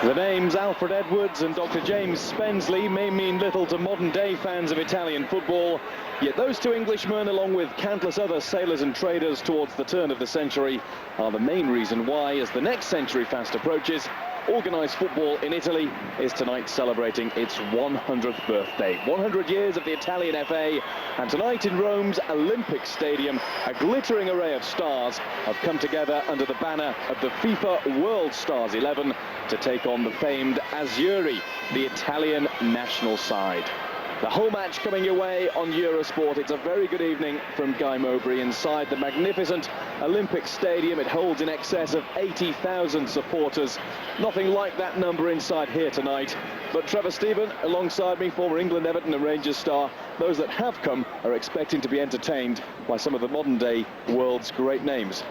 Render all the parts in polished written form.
The names Alfred Edwards and Dr. James Spensley may mean little to modern-day fans of Italian football, yet those two Englishmen, along with countless other sailors and traders towards the turn of the century, are the main reason why, as the next century fast approaches, organised football in Italy is tonight celebrating its 100th birthday. 100 years of the Italian FA, and tonight in Rome's Olympic Stadium, a glittering array of stars have come together under the banner of the FIFA World Stars 11 to take on the famed Azzurri, the Italian national side. The whole match coming your way on Eurosport. It's a very good evening from Guy Mowbray inside the magnificent Olympic Stadium. It holds in excess of 80,000 supporters. Nothing like that number inside here tonight. But Trevor Stephen, alongside me, former England, Everton and Rangers star, those that have come are expecting to be entertained by some of the modern-day world's great names.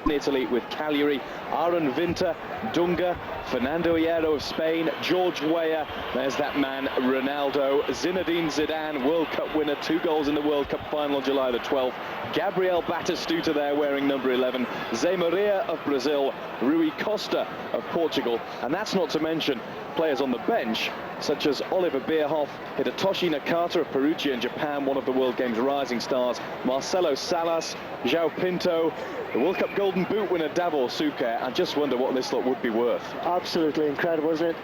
In Italy with Cagliari, Aaron Vinter, Dunga, Fernando Hierro of Spain, George Weah, there's that man Ronaldo, Zinedine Zidane, World Cup winner, 2 goals in the World Cup final on July the 12th, Gabriel Batistuta there wearing number 11, Zé Maria of Brazil, Rui Costa of Portugal, and that's not to mention players on the bench such as Oliver Bierhoff, Hidetoshi Nakata of Perugia in Japan, one of the World Games rising stars, Marcelo Salas, João Pinto, the World Cup Golden Boot winner Davor Suker. I just wonder what this lot would be worth. Absolutely incredible, isn't it?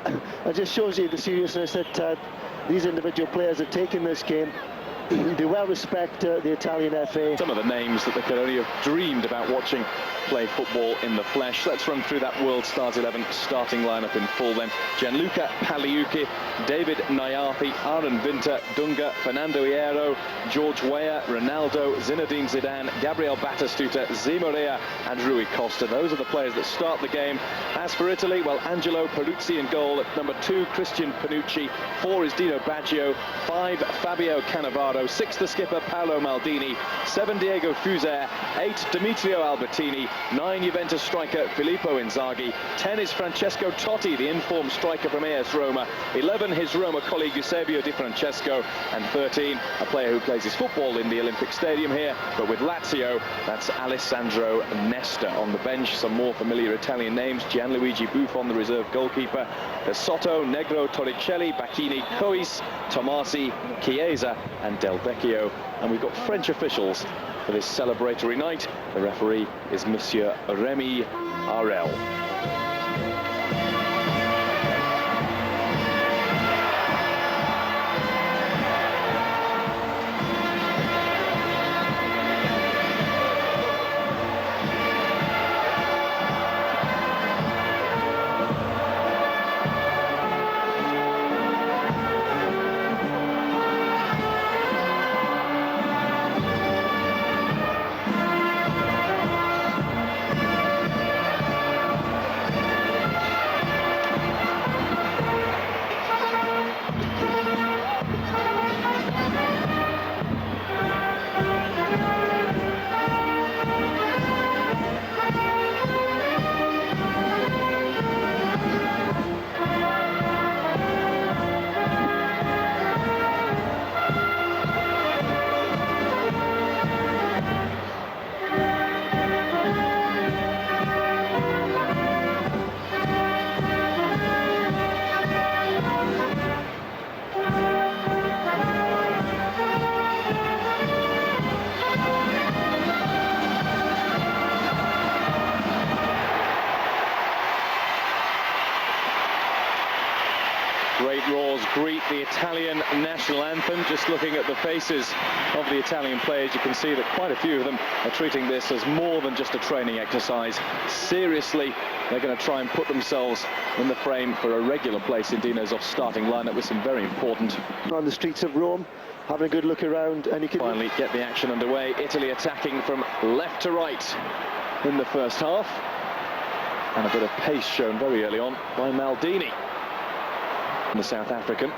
It just shows you the seriousness that these individual players have taken this game. They well respect the Italian FA. Some of the names that they could only have dreamed about watching play football in the flesh. Let's run through that World Stars 11 starting lineup in full then. Gianluca Pagliuca, David Nayarthi, Aaron Vinter, Dunga, Fernando Hierro, George Weah, Ronaldo, Zinedine Zidane, Gabriel Batistuta, Zé Maria and Rui Costa. Those are the players that start the game. As for Italy, well, Angelo Peruzzi in goal. At number 2, Christian Panucci. 4 is Dino Baggio. 5, Fabio Cannavaro. 6, the skipper Paolo Maldini. 7, Diego Fuser. 8, Demetrio Albertini. 9, Juventus striker Filippo Inzaghi. 10 is Francesco Totti, the informed striker from AS Roma. 11, his Roma colleague Eusebio Di Francesco. And 13, a player who plays his football in the Olympic Stadium here, but with Lazio, that's Alessandro Nesta. On the bench, some more familiar Italian names: Gianluigi Buffon, the reserve goalkeeper, Soto, Negro, Torricelli, Bacchini, Cois, Tomasi, Chiesa and Del Vecchio. And we've got French officials for this celebratory night. The referee is Monsieur Remy Arel. Great roars greet the Italian national anthem. Just looking at the faces of the Italian players, you can see that quite a few of them are treating this as more than just a training exercise. Seriously, they're going to try and put themselves in the frame for a regular place in Dino's off starting lineup with some very important. On the streets of Rome, having a good look around, and you can finally get the action underway. Italy attacking from left to right in the first half, and a bit of pace shown very early on by Maldini. The South African.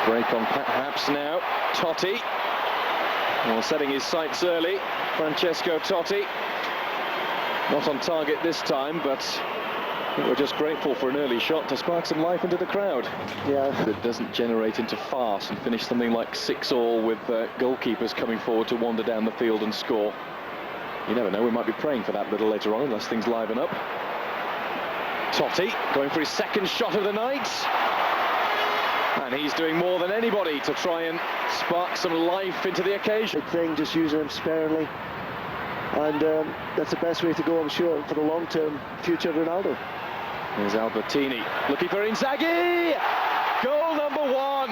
Break on perhaps now. Totti. Well, setting his sights early. Francesco Totti. Not on target this time, but I think we're just grateful for an early shot to spark some life into the crowd. Yeah. That doesn't generate into farce and finish something like 6-all with goalkeepers coming forward to wander down the field and score. You never know, we might be praying for that a little later on unless things liven up. Totti going for his second shot of the night. And he's doing more than anybody to try and spark some life into the occasion. Big thing, just using him sparingly. And that's the best way to go, I'm sure, for the long-term future of Ronaldo. Here's Albertini looking for Inzaghi. Goal number 1.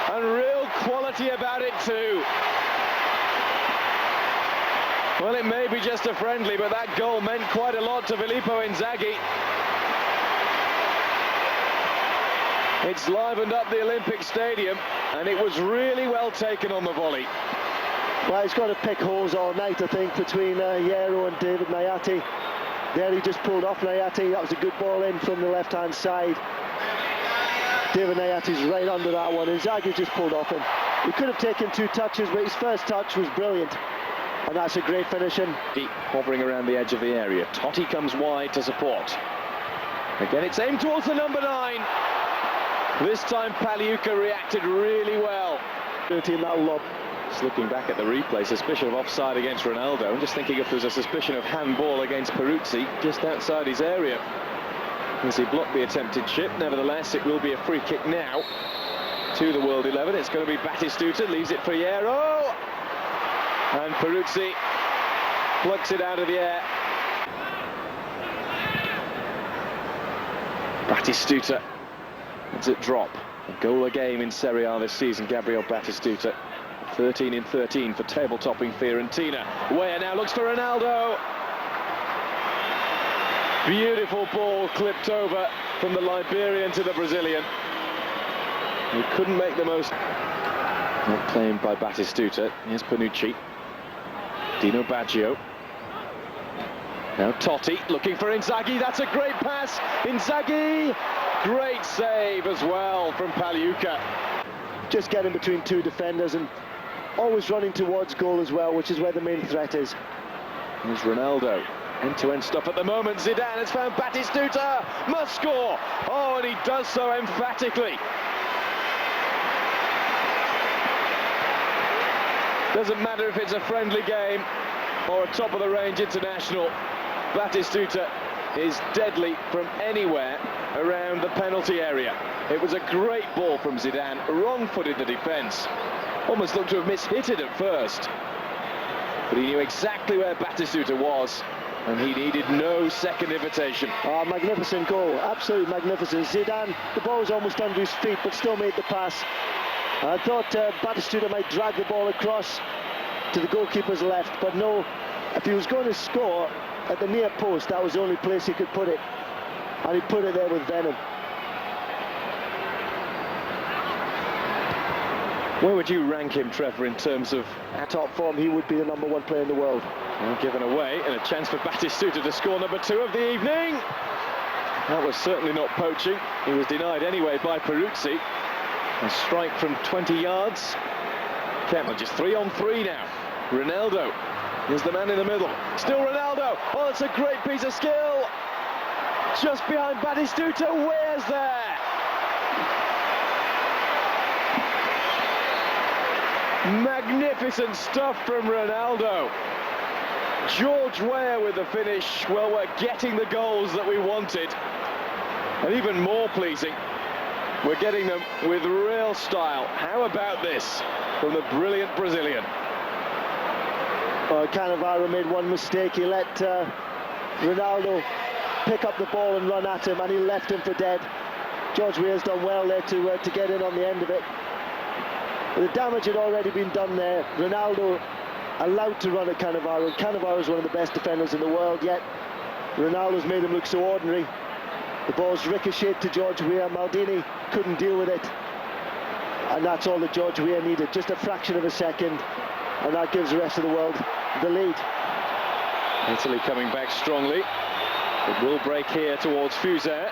And real quality about it too. Well, it may be just a friendly, but that goal meant quite a lot to Filippo Inzaghi. It's livened up the Olympic Stadium, and it was really well taken on the volley. Well, he's got to pick holes all night, I think, between Hierro and David Nayati. There he just pulled off Nayati. That was a good ball in from the left-hand side. David Nayati's right under that one. Inzaghi just pulled off him. He could have taken 2 touches, but his first touch was brilliant. And that's a great finish in. Deep, hovering around the edge of the area. Totti comes wide to support. Again, it's aimed towards the number 9. This time, Pagliuca reacted really well. In that lob. Just looking back at the replay, suspicion of offside against Ronaldo. I'm just thinking if there's a suspicion of handball against Peruzzi, just outside his area. As he blocked the attempted chip, nevertheless, it will be a free kick now to the World 11. It's going to be Batistuta, leaves it for Hierro. And Peruzzi plucks it out of the air. Batistuta lets it drop. A goal a game in Serie A this season, Gabriel Batistuta. 13 in 13 for table-topping Fiorentina. Weah now looks for Ronaldo. Beautiful ball clipped over from the Liberian to the Brazilian. He couldn't make the most. Not claimed by Batistuta. Here's Panucci. Dino Baggio. Now Totti looking for Inzaghi. That's a great pass. Inzaghi. Great save as well from Pagliuca. Just getting between 2 defenders and always running towards goal as well, which is where the main threat is. Here's Ronaldo. End-to-end stuff at the moment. Zidane has found Batistuta. Must score. Oh, and he does so emphatically. Doesn't matter if it's a friendly game or a top-of-the-range international. Batistuta is deadly from anywhere around the penalty area. It was a great ball from Zidane, wrong-footed the defence. Almost looked to have mishit it at first. But he knew exactly where Batistuta was, and he needed no second invitation. Oh, magnificent goal, absolutely magnificent. Zidane, the ball was almost under his feet, but still made the pass. I thought Batistuta might drag the ball across to the goalkeeper's left, but no, if he was going to score at the near post, that was the only place he could put it. And he put it there with venom. Where would you rank him, Trevor, in terms of top form? He would be the #1 player in the world. Well, given away, and a chance for Batistuta to score number 2 of the evening. That was certainly not poaching. He was denied anyway by Peruzzi. A strike from 20 yards. Kemper just 3-on-3 now. Ronaldo is the man in the middle. Still Ronaldo. Oh, it's a great piece of skill. Just behind Batistuta. Where's there? Magnificent stuff from Ronaldo. George Weah with the finish. Well, we're getting the goals that we wanted. And even more pleasing, we're getting them with real style. How about this from the brilliant Brazilian? Cannavaro made one mistake. He let Ronaldo pick up the ball and run at him, and he left him for dead. George Weah's done well there to get in on the end of it. The damage had already been done there. Ronaldo allowed to run at Cannavaro. Cannavaro is one of the best defenders in the world, yet Ronaldo's made him look so ordinary. The ball's ricocheted to George Weah. Maldini couldn't deal with it. And that's all that George Weah needed, just a fraction of a second. And that gives the rest of the world the lead. Italy coming back strongly. It will break here towards Fuser.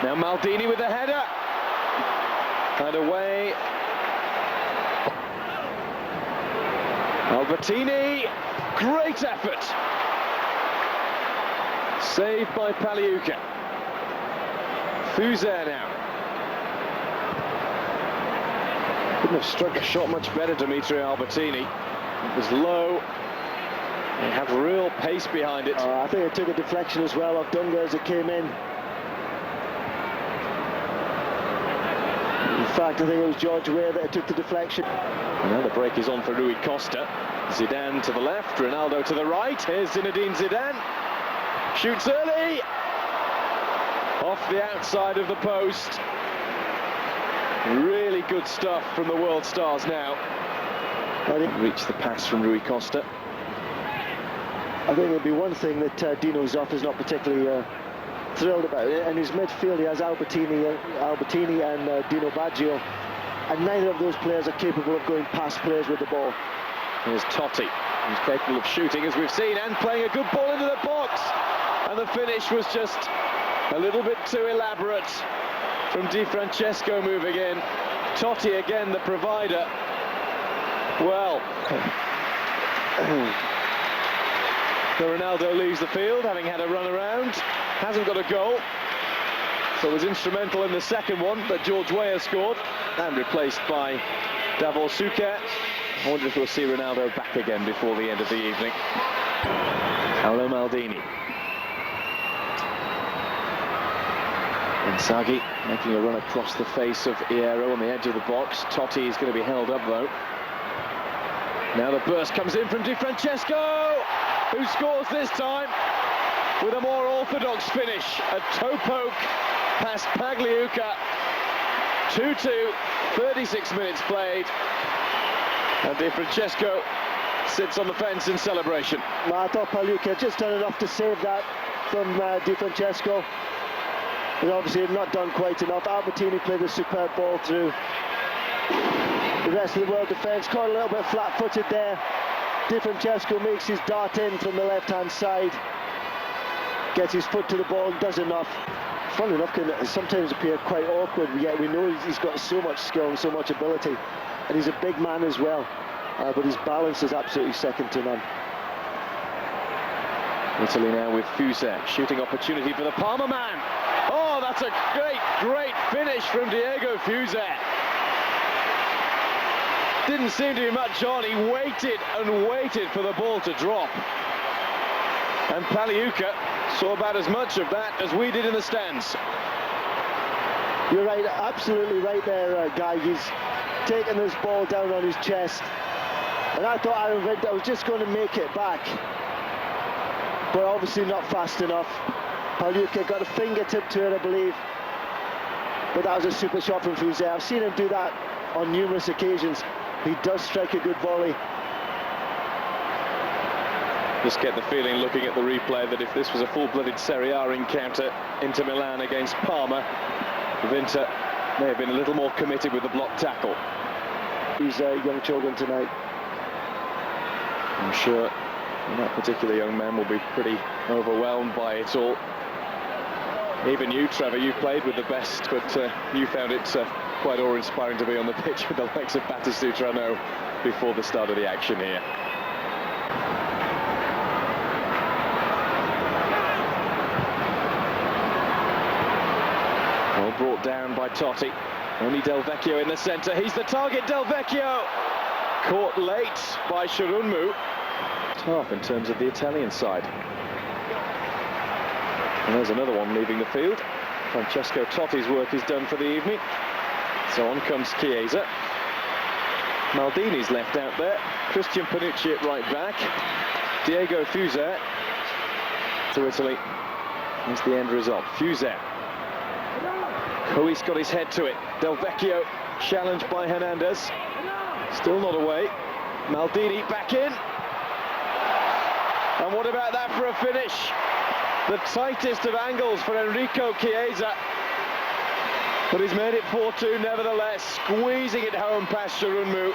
Now Maldini with the header. And away. Albertini, great effort. Saved by Pagliuca. Fuser now. Couldn't have struck a shot much better, Dimitri Albertini. It was low. They have real pace behind it. I think it took a deflection as well of Dunga as it came in. In fact, I think it was George Weah that took the deflection. And now the break is on for Rui Costa. Zidane to the left, Ronaldo to the right. Here's Zinedine Zidane. Shoots early. Off the outside of the post. Really good stuff from the world stars now. Reach the pass from Rui Costa. I think it'd be one thing that Dino Zoff is not particularly thrilled about it. And his midfield, he has Albertini and Dino Baggio, and neither of those players are capable of going past players with the ball. Here's Totti, who's capable of shooting, as we've seen, and playing a good ball into the box. And the finish was just a little bit too elaborate from Di Francesco moving in. Totti again, the provider. Well, so Ronaldo leaves the field, having had a run around. Hasn't got a goal, so was instrumental in the second one that George Weah scored, and replaced by Davor Suker. I wonder if we'll see Ronaldo back again before the end of the evening. Paolo Maldini. Inzaghi making a run across the face of Hierro on the edge of the box. Totti is going to be held up though. Now the burst comes in from Di Francesco, who scores this time with a more orthodox finish. A toe poke past Pagliuca. 2-2, 36 minutes played. And Di Francesco sits on the fence in celebration. Well, I thought Pagliuca just done enough to save that from Di Francesco. But obviously not done quite enough. Albertini played a superb ball through. The rest of the world defence caught a little bit flat-footed there. Di Francesco makes his dart in from the left-hand side. Gets his foot to the ball and does enough. Funny enough, can sometimes appear quite awkward, yet we know he's got so much skill and so much ability. And he's a big man as well. But his balance is absolutely second to none. Italy now with Fuse, shooting opportunity for the Parma man. Oh, that's a great finish from Diego Fuse. Didn't seem to be much on. He waited and waited for the ball to drop. And Pagliuca saw about as much of that as we did in the stands. You're right, absolutely right there, Guy. He's taken this ball down on his chest. And I thought Aaron Vidal was just going to make it back. But obviously not fast enough. Pagliuca got a fingertip to it, I believe. But that was a super shot from Fuse. I've seen him do that on numerous occasions. He does strike a good volley. Just get the feeling, looking at the replay, that if this was a full-blooded Serie A encounter, Inter Milan against Parma, Inter may have been a little more committed with the block tackle. These young children tonight. I'm sure that particular young man will be pretty overwhelmed by it all. Even you, Trevor, you played with the best, but you found it quite awe-inspiring to be on the pitch with the likes of Batistuta, I know, before the start of the action here. Well brought down by Totti. Only Del Vecchio in the centre. He's the target, Del Vecchio! Caught late by Shirunmu. Tough in terms of the Italian side. And there's another one leaving the field. Francesco Totti's work is done for the evening. So on comes Chiesa. Maldini's left out there. Christian Panucci at right back. Diego Fuse to Italy. Here's the end result. Fuse. Hui's got his head to it. Del Vecchio challenged by Hernandez. Still not away. Maldini back in. And what about that for a finish? The tightest of angles for Enrico Chiesa. But he's made it 4-2 nevertheless, squeezing it home past Shirunmu.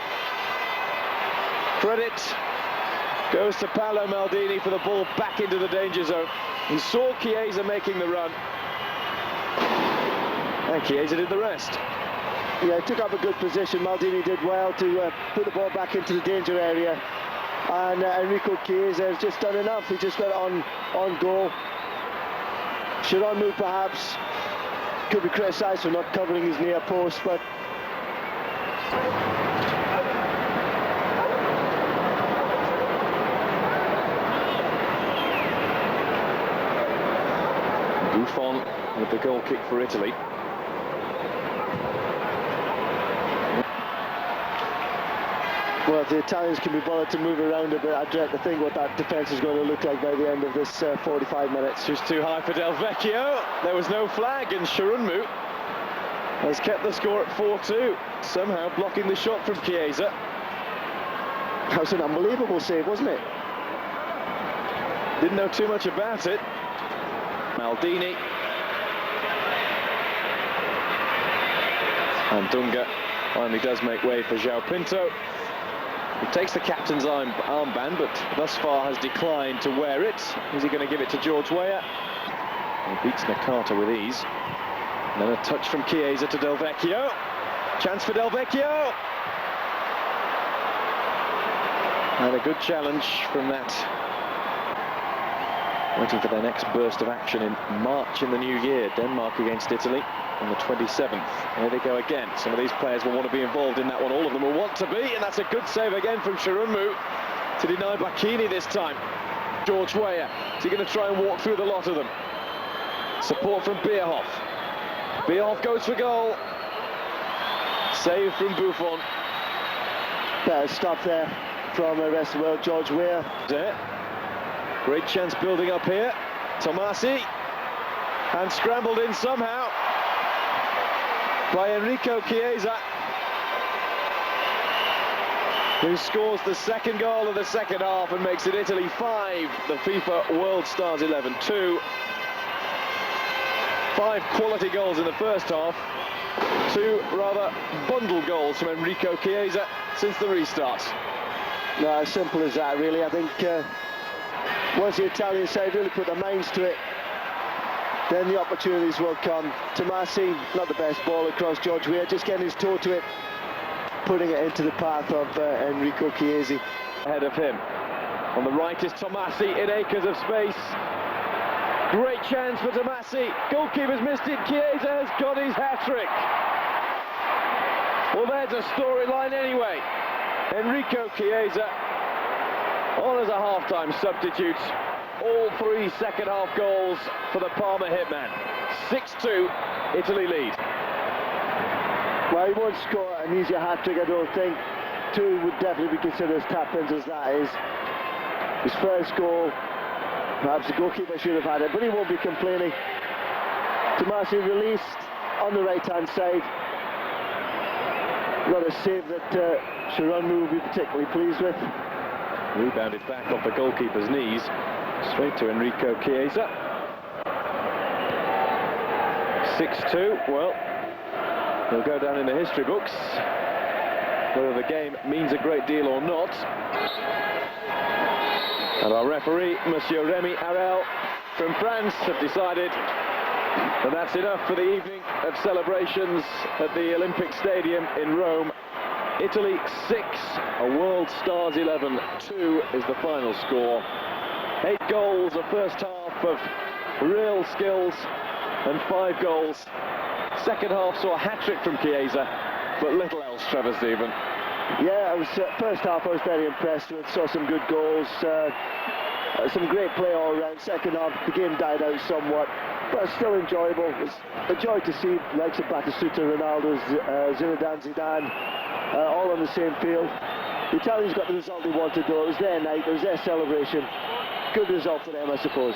Credit goes to Paolo Maldini for the ball back into the danger zone. He saw Chiesa making the run. And Chiesa did the rest. Yeah, he took up a good position. Maldini did well to put the ball back into the danger area. And Enrico Chiesa has just done enough. He just got it on goal. Shirunmu perhaps could be criticised for not covering his near post, but Buffon with the goal kick for Italy. Well, if the Italians can be bothered to move around a bit, I dread to think what that defence is going to look like by the end of this 45 minutes. Just too high for Del Vecchio. There was no flag, and Shirunmu has kept the score at 4-2, somehow blocking the shot from Chiesa. That was an unbelievable save, wasn't it? Didn't know too much about it. Maldini. And Dunga finally does make way for João Pinto. He takes the captain's armband, but thus far has declined to wear it. Is he going to give it to George Weah? He beats Nakata with ease. And then a touch from Chiesa to Del Vecchio. Chance for Del Vecchio. And a good challenge from that. Waiting for their next burst of action in March in the new year. Denmark against Italy on the 27th. There they go again. Some of these players will want to be involved in that one. All of them will want to be, and that's a good save again from Shirunmu to deny Bacchini this time. George Weah, is he going to try and walk through the lot of them? Support from Bierhoff. Bierhoff goes for goal. Save from Buffon. Better stop there from the rest of the world. George Weah. There. Great chance building up here. Tomasi. And scrambled in somehow by Enrico Chiesa, who scores the second goal of the second half and makes it Italy 5, the FIFA World Stars 11 2. 5 quality goals in the first half, 2 rather bundled goals from Enrico Chiesa since the restart. No, as simple as that, really. I think once the Italian side really put their minds to it, then the opportunities will come. Tomasi, not the best ball across. George Weah just getting his toe to it, putting it into the path of Enrico Chiesa. Ahead of him. On the right is Tomasi in acres of space. Great chance for Tomasi. Goalkeeper's missed it. Chiesa has got his hat-trick. Well, there's a storyline anyway. Enrico Chiesa on as a half-time substitute. All 3 second-half goals for the Parma hitman. 6-2, Italy lead. Well, he won't score an easier hat-trick, I don't think. 2 would definitely be considered as tap-ins as that is. His first goal, perhaps the goalkeeper should have had it, but he won't be complaining. Tomasi released on the right-hand side. Not a save that Shirunmu will be particularly pleased with. Rebounded back off the goalkeeper's knees. Straight to Enrico Chiesa. 6-2, well, he'll go down in the history books, whether the game means a great deal or not. And our referee, Monsieur Remy Harel from France, have decided that that's enough for the evening of celebrations at the Olympic Stadium in Rome. Italy 6, a World Stars 11, 2 is the final score. 8 goals, a first half of real skills, and 5 goals. Second half saw a hat-trick from Chiesa, but little else, Trevor Stephen. Yeah, I was first half I was very impressed with. Saw some good goals, some great play all around. Second half, the game died out somewhat, but still enjoyable. It was a joy to see the likes of Batistuta, Ronaldo, Zinedine Zidane, all on the same field. The Italians got the result they wanted, though. It was their night, it was their celebration. Good result for them, I suppose.